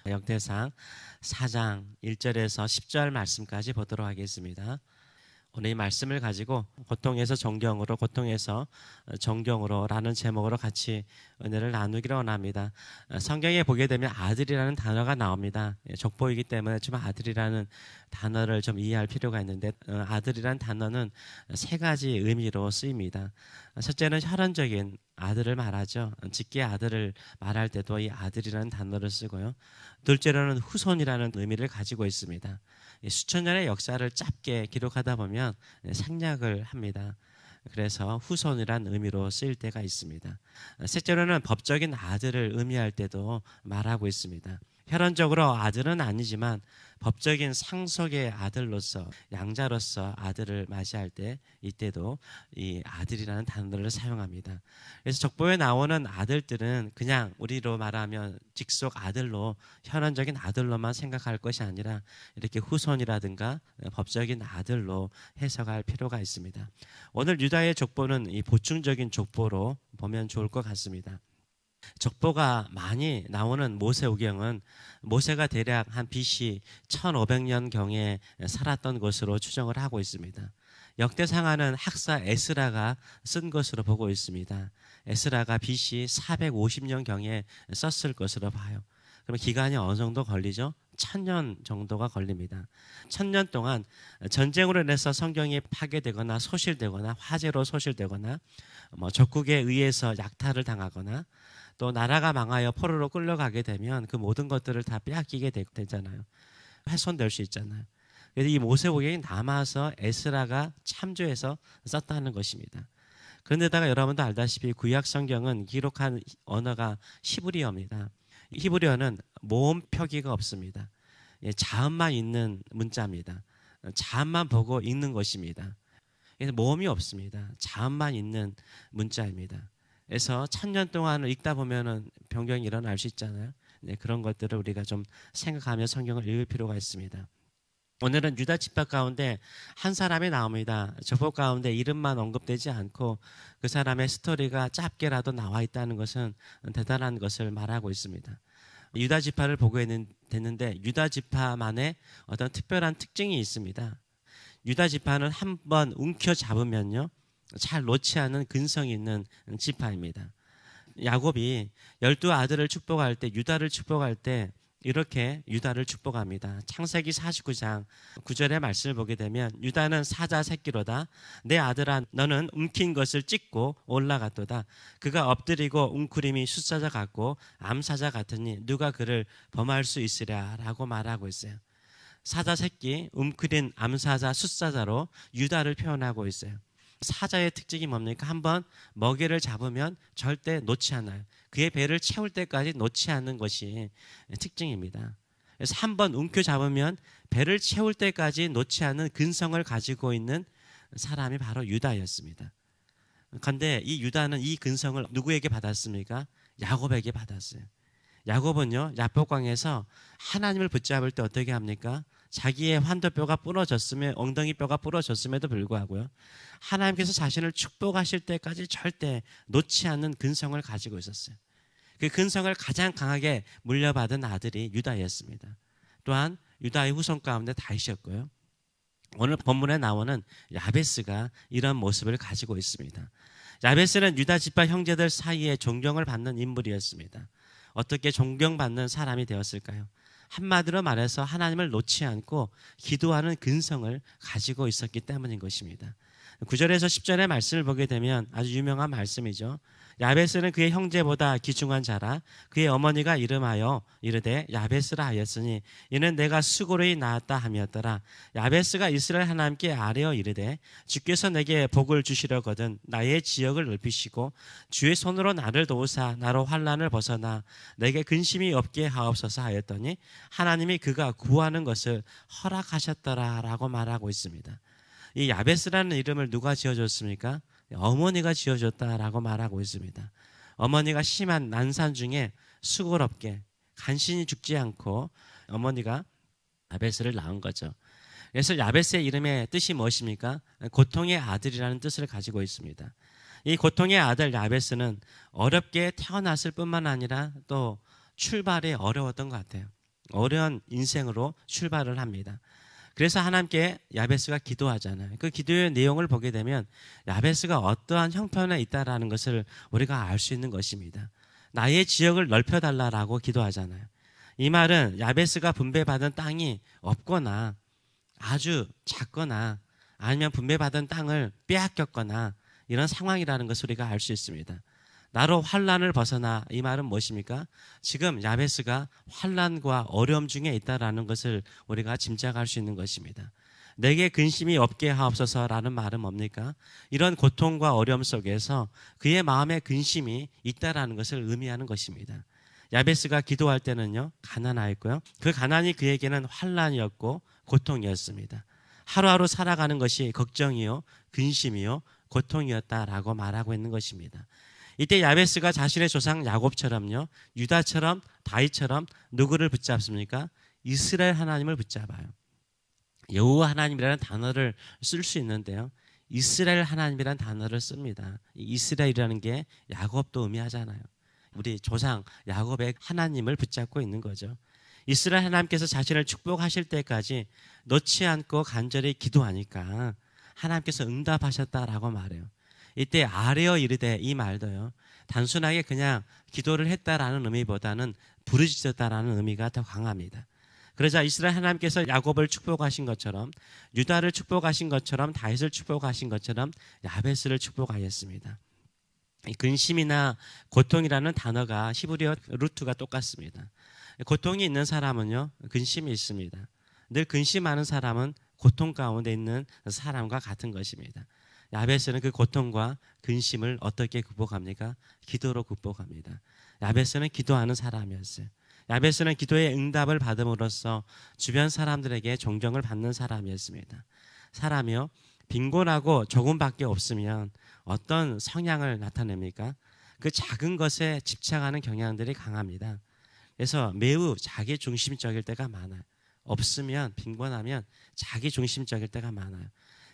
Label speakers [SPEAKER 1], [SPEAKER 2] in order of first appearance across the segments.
[SPEAKER 1] 역대상 4장 1절에서 10절 말씀까지 보도록 하겠습니다. 오늘 이 말씀을 가지고 고통에서 존경으로, 고통에서 존경으로 라는 제목으로 같이 은혜를 나누기를 원합니다. 성경에 보게 되면 아들이라는 단어가 나옵니다. 족보이기 때문에 좀 아들이라는 단어를 좀 이해할 필요가 있는데, 아들이라는 단어는 세 가지 의미로 쓰입니다. 첫째는 혈연적인 아들을 말하죠. 직계 아들을 말할 때도 이 아들이라는 단어를 쓰고요. 둘째로는 후손이라는 의미를 가지고 있습니다. 수천 년의 역사를 짧게 기록하다 보면 생략을 합니다. 그래서 후손이란 의미로 쓰일 때가 있습니다. 셋째로는 법적인 아들을 의미할 때도 말하고 있습니다. 혈연적으로 아들은 아니지만 법적인 상속의 아들로서, 양자로서 아들을 맞이할 때 이때도 이 아들이라는 단어를 사용합니다. 그래서 족보에 나오는 아들들은 그냥 우리로 말하면 직속 아들로, 혈연적인 아들로만 생각할 것이 아니라 이렇게 후손이라든가 법적인 아들로 해석할 필요가 있습니다. 오늘 유다의 족보는 이 보충적인 족보로 보면 좋을 것 같습니다. 족보가 많이 나오는 모세오경은 모세가 대략 한 BC 1500년경에 살았던 것으로 추정을 하고 있습니다. 역대상하는 학사 에스라가 쓴 것으로 보고 있습니다. 에스라가 BC 450년경에 썼을 것으로 봐요. 그럼 기간이 어느 정도 걸리죠? 1000년 정도가 걸립니다. 1000년 동안 전쟁으로 인해서 성경이 파괴되거나 소실되거나 화재로 소실되거나 적국에 의해서 약탈을 당하거나 또 나라가 망하여 포로로 끌려가게 되면 그 모든 것들을 다 빼앗기게 되잖아요. 훼손될 수 있잖아요. 그래서 이 모세오경이 남아서 에스라가 참조해서 썼다는 것입니다. 그런데다가 여러분도 알다시피 구약 성경은 기록한 언어가 히브리어입니다. 히브리어는 모음 표기가 없습니다. 자음만 있는 문자입니다. 자음만 보고 읽는 것입니다. 그래서 모음이 없습니다. 자음만 있는 문자입니다. 그래서 1000년 동안을 읽다 보면은 변경이 일어날 수 있잖아요. 그런 것들을 우리가 좀 생각하며 성경을 읽을 필요가 있습니다. 오늘은 유다 지파 가운데 한 사람이 나옵니다. 족보 가운데 이름만 언급되지 않고 그 사람의 스토리가 짧게라도 나와 있다는 것은 대단한 것을 말하고 있습니다. 유다 지파를 보게 됐는데 유다 지파만의 어떤 특별한 특징이 있습니다. 유다 지파는 한번 움켜잡으면요, 잘 놓지 않은 근성이 있는 지파입니다. 야곱이 12아들을 축복할 때, 유다를 축복할 때 이렇게 유다를 축복합니다. 창세기 49장 9절의 말씀을 보게 되면 유다는 사자 새끼로다. 내 아들아 너는 움킨 것을 찢고 올라갔도다. 그가 엎드리고 웅크림이 숫사자 같고 암사자 같으니 누가 그를 범할 수 있으랴 라고 말하고 있어요. 사자 새끼, 움크린 암사자, 숫사자로 유다를 표현하고 있어요. 사자의 특징이 뭡니까? 한번 먹이를 잡으면 절대 놓지 않아요. 그의 배를 채울 때까지 놓지 않는 것이 특징입니다. 그래서 한번 움켜잡으면 배를 채울 때까지 놓지 않는 근성을 가지고 있는 사람이 바로 유다였습니다. 그런데 이 유다는 이 근성을 누구에게 받았습니까? 야곱에게 받았어요. 야곱은요, 야복강에서 하나님을 붙잡을 때 어떻게 합니까? 자기의 환도뼈가 부러졌으며 엉덩이뼈가 부러졌음에도 불구하고요, 하나님께서 자신을 축복하실 때까지 절대 놓지 않는 근성을 가지고 있었어요. 그 근성을 가장 강하게 물려받은 아들이 유다였습니다. 또한 유다의 후손 가운데 다윗이었고요. 오늘 본문에 나오는 야베스가 이런 모습을 가지고 있습니다. 야베스는 유다 지파 형제들 사이에 존경을 받는 인물이었습니다. 어떻게 존경받는 사람이 되었을까요? 한마디로 말해서 하나님을 놓지 않고 기도하는 근성을 가지고 있었기 때문인 것입니다. 9절에서 10절의 말씀을 보게 되면 아주 유명한 말씀이죠. 야베스는 그의 형제보다 귀중한 자라. 그의 어머니가 이름하여 이르되 야베스라 하였으니 이는 내가 수고로이 낳았다 함이었더라. 야베스가 이스라엘 하나님께 아뢰어 이르되 주께서 내게 복을 주시려거든 나의 지역을 넓히시고 주의 손으로 나를 도우사 나로 환난을 벗어나 내게 근심이 없게 하옵소서 하였더니 하나님이 그가 구하는 것을 허락하셨더라 라고 말하고 있습니다. 이 야베스라는 이름을 누가 지어줬습니까? 어머니가 지어줬다라고 말하고 있습니다. 어머니가 심한 난산 중에 수고롭게 간신히 죽지 않고 어머니가 야베스를 낳은 거죠. 그래서 야베스의 이름의 뜻이 무엇입니까? 고통의 아들이라는 뜻을 가지고 있습니다. 이 고통의 아들 야베스는 어렵게 태어났을 뿐만 아니라 또 출발이 어려웠던 것 같아요. 어려운 인생으로 출발을 합니다. 그래서 하나님께 야베스가 기도하잖아요. 그 기도의 내용을 보게 되면 야베스가 어떠한 형편에 있다라는 것을 우리가 알 수 있는 것입니다. 나의 지역을 넓혀달라라고 기도하잖아요. 이 말은 야베스가 분배받은 땅이 없거나 아주 작거나 아니면 분배받은 땅을 빼앗겼거나 이런 상황이라는 것을 우리가 알 수 있습니다. 나로 환난을 벗어나, 이 말은 무엇입니까? 지금 야베스가 환난과 어려움 중에 있다라는 것을 우리가 짐작할 수 있는 것입니다. 내게 근심이 없게 하옵소서라는 말은 뭡니까? 이런 고통과 어려움 속에서 그의 마음에 근심이 있다라는 것을 의미하는 것입니다. 야베스가 기도할 때는요, 가난하였고요. 그 가난이 그에게는 환난이었고 고통이었습니다. 하루하루 살아가는 것이 걱정이요, 근심이요, 고통이었다라고 말하고 있는 것입니다. 이때 야베스가 자신의 조상 야곱처럼요, 유다처럼 다윗처럼 누구를 붙잡습니까? 이스라엘 하나님을 붙잡아요. 여호와 하나님이라는 단어를 쓸 수 있는데요, 이스라엘 하나님이라는 단어를 씁니다. 이스라엘이라는 게 야곱도 의미하잖아요. 우리 조상 야곱의 하나님을 붙잡고 있는 거죠. 이스라엘 하나님께서 자신을 축복하실 때까지 놓지 않고 간절히 기도하니까 하나님께서 응답하셨다라고 말해요. 이때 아뢰어 이르되, 이 말도요, 단순하게 그냥 기도를 했다라는 의미보다는 부르짖었다라는 의미가 더 강합니다. 그러자 이스라엘 하나님께서 야곱을 축복하신 것처럼, 유다를 축복하신 것처럼, 다윗을 축복하신 것처럼 야베스를 축복하였습니다. 이 근심이나 고통이라는 단어가 히브리어 루트가 똑같습니다. 고통이 있는 사람은요, 근심이 있습니다. 늘 근심하는 사람은 고통 가운데 있는 사람과 같은 것입니다. 야베스는 그 고통과 근심을 어떻게 극복합니까? 기도로 극복합니다. 야베스는 기도하는 사람이었어요. 야베스는 기도의 응답을 받음으로써 주변 사람들에게 존경을 받는 사람이었습니다. 사람이요, 빈곤하고 조금밖에 없으면 어떤 성향을 나타냅니까? 그 작은 것에 집착하는 경향들이 강합니다. 그래서 매우 자기 중심적일 때가 많아요. 없으면, 빈곤하면 자기 중심적일 때가 많아요.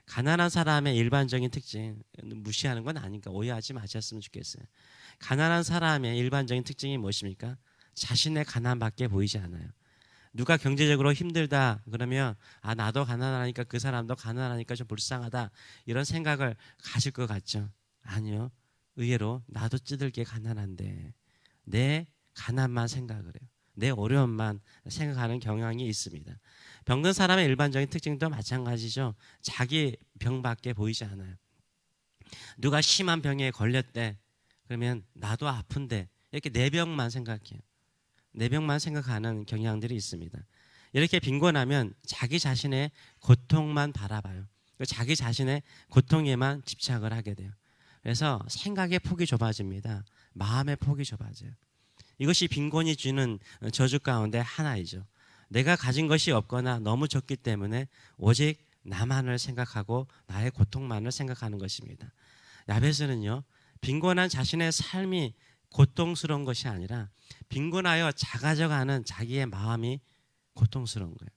[SPEAKER 1] 가난한 사람의 일반적인 특징, 무시하는 건 아니니까 오해하지 마셨으면 좋겠어요. 가난한 사람의 일반적인 특징이 무엇입니까? 자신의 가난밖에 보이지 않아요. 누가 경제적으로 힘들다 그러면, 아, 나도 가난하니까 그 사람도 가난하니까 좀 불쌍하다, 이런 생각을 가질 것 같죠? 아니요. 의외로 나도 찌들게 가난한데 내 가난만 생각을 해요. 내 어려움만 생각하는 경향이 있습니다. 병든 사람의 일반적인 특징도 마찬가지죠. 자기 병밖에 보이지 않아요. 누가 심한 병에 걸렸대 그러면 나도 아픈데, 이렇게 내 병만 생각해요. 내 병만 생각하는 경향들이 있습니다. 이렇게 빈곤하면 자기 자신의 고통만 바라봐요. 자기 자신의 고통에만 집착을 하게 돼요. 그래서 생각의 폭이 좁아집니다. 마음의 폭이 좁아져요. 이것이 빈곤이 주는 저주 가운데 하나이죠. 내가 가진 것이 없거나 너무 적기 때문에 오직 나만을 생각하고 나의 고통만을 생각하는 것입니다. 야베스는요, 빈곤한 자신의 삶이 고통스러운 것이 아니라 빈곤하여 작아져가는 자기의 마음이 고통스러운 거예요.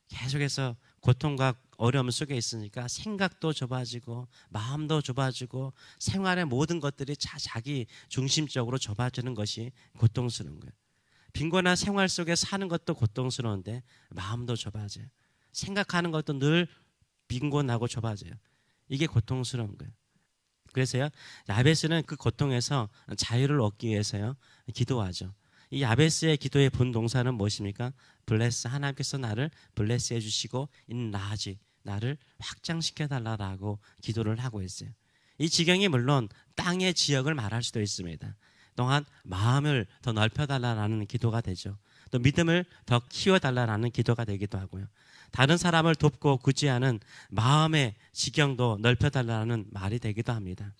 [SPEAKER 1] 계속해서 고통과 어려움 속에 있으니까 생각도 좁아지고 마음도 좁아지고 생활의 모든 것들이 자기 중심적으로 좁아지는 것이 고통스러운 거예요. 빈곤한 생활 속에 사는 것도 고통스러운데 마음도 좁아져요. 생각하는 것도 늘 빈곤하고 좁아져요. 이게 고통스러운 거예요. 그래서요, 야베스는 그 고통에서 자유를 얻기 위해서요, 기도하죠. 이 야베스의 기도의 본 동사는 무엇입니까? 블레스, 하나님께서 나를 블레스 해주시고 인라지, 나를 확장시켜 달라라고 기도를 하고 있어요. 이 지경이 물론 땅의 지역을 말할 수도 있습니다. 또한 마음을 더 넓혀달라는 기도가 되죠. 또 믿음을 더 키워달라는 기도가 되기도 하고요. 다른 사람을 돕고 구제하는 마음의 지경도 넓혀달라는 말이 되기도 합니다.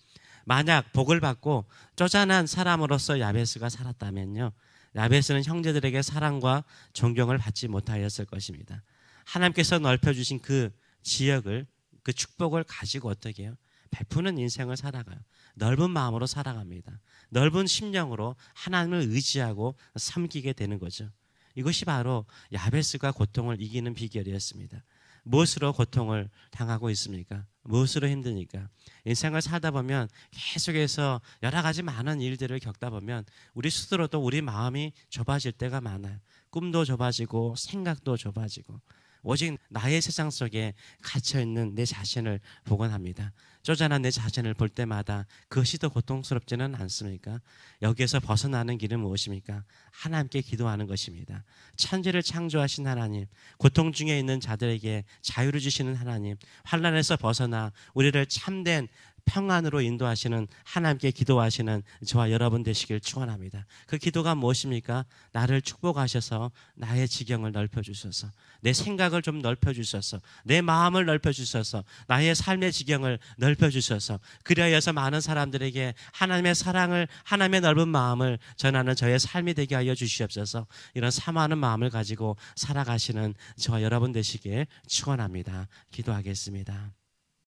[SPEAKER 1] 만약 복을 받고 쪼잔한 사람으로서 야베스가 살았다면요, 야베스는 형제들에게 사랑과 존경을 받지 못하였을 것입니다. 하나님께서 넓혀주신 그 지역을, 그 축복을 가지고 어떻게 해요? 베푸는 인생을 살아가요. 넓은 마음으로 살아갑니다. 넓은 심령으로 하나님을 의지하고 섬기게 되는 거죠. 이것이 바로 야베스가 고통을 이기는 비결이었습니다. 무엇으로 고통을 당하고 있습니까? 무엇으로 힘드니까? 인생을 살다 보면 계속해서 여러 가지 많은 일들을 겪다 보면 우리 스스로도 우리 마음이 좁아질 때가 많아요. 꿈도 좁아지고 생각도 좁아지고 오직 나의 세상 속에 갇혀있는 내 자신을 보곤 합니다. 쪼잔한 내 자신을 볼 때마다 그것이 더 고통스럽지는 않습니까? 여기에서 벗어나는 길은 무엇입니까? 하나님께 기도하는 것입니다. 천지를 창조하신 하나님, 고통 중에 있는 자들에게 자유를 주시는 하나님, 환난에서 벗어나 우리를 참된 평안으로 인도하시는 하나님께 기도하시는 저와 여러분 되시길 축원합니다. 그 기도가 무엇입니까? 나를 축복하셔서 나의 지경을 넓혀주셔서 내 생각을 좀 넓혀주셔서 내 마음을 넓혀주셔서 나의 삶의 지경을 넓혀주셔서 그리하여서 많은 사람들에게 하나님의 사랑을 하나님의 넓은 마음을 전하는 저의 삶이 되게 하여 주시옵소서. 이런 사모하는 마음을 가지고 살아가시는 저와 여러분 되시길 축원합니다. 기도하겠습니다.